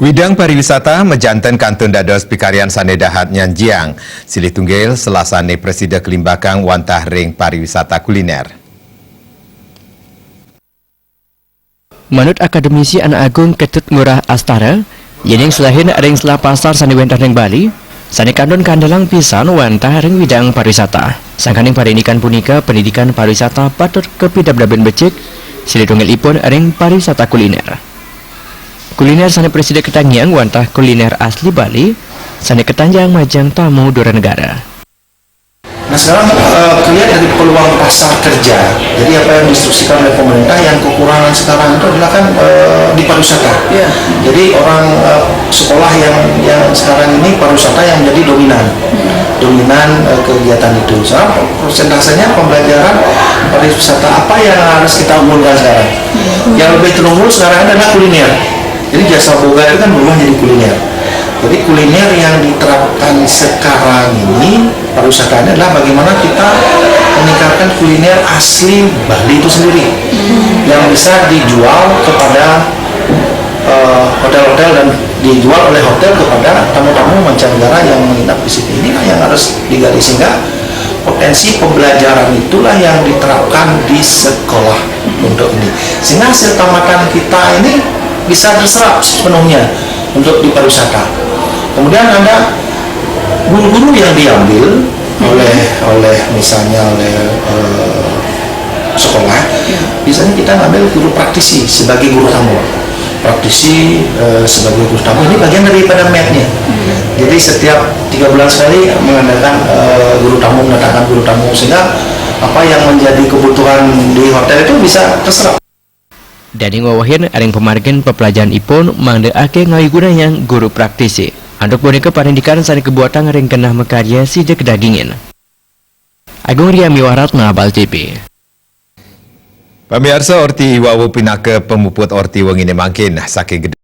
Widang pariwisata mejanten kantun dados pikarian sane dahat nyanjiang. Silih tunggil selasane Presiden Kelimbakang wantah ring pariwisata kuliner. Menurut akademisi Anak Agung Ketut Ngurah Astara, yening selahin ring selah pasar sane wentah ring Bali, sane kandun kandalang pisan wantah ring widang pariwisata. Sangkaning parinikan punika pendidikan pariwisata patut kepidab-daben becik, silih tunggilipun ring pariwisata kuliner. Kuliner sane Presiden Ketangiang wantah kuliner asli Bali, sane ketanjang majang tamu dora negara. Nah sekarang kelihatan dari peluang pasar kerja. Jadi apa yang diinstruksikan oleh pemerintah yang kekurangan sekarang itu adalah kan di pariwisata. Yeah. Jadi orang sekolah yang sekarang ini pariwisata yang menjadi dominan kegiatan itu. Sekarang persentasenya pembelajaran pariwisata apa yang harus kita unggulkan sekarang? Yang lebih terunggul sekarang adalah kuliner. Jadi jasa boga itu kan berubah jadi kuliner. Jadi kuliner yang diterapkan sekarang ini pariwisatanya adalah bagaimana kita meningkatkan kuliner asli Bali itu sendiri yang bisa dijual kepada hotel-hotel dan dijual oleh hotel kepada tamu-tamu mancanegara yang menginap di sini. Inilah yang harus digali sehingga potensi pembelajaran itulah yang diterapkan di sekolah untuk ini. Sehingga hasil tamatan kita ini bisa terserap sepenuhnya untuk di pariwisata. Kemudian ada guru-guru yang diambil oleh misalnya oleh sekolah, biasanya kita ngambil guru praktisi sebagai guru tamu. Praktisi sebagai guru tamu ini bagian daripada MET-nya. Jadi setiap 3 bulan sekali mengadakan mendatangkan guru tamu sehingga apa yang menjadi kebutuhan di hotel itu bisa terserap. Dani wawahin aring pemargen pepelajaran ipun mangdeake ngawi gunanya guru praktisi. Anduk boneka parindikan sane kebuatan ring kenah mekarya sijek dagingin. Agung Riami Waratna Bal TV. Pemirsa orti wawu pinake pemuput orti wengine mangkin saking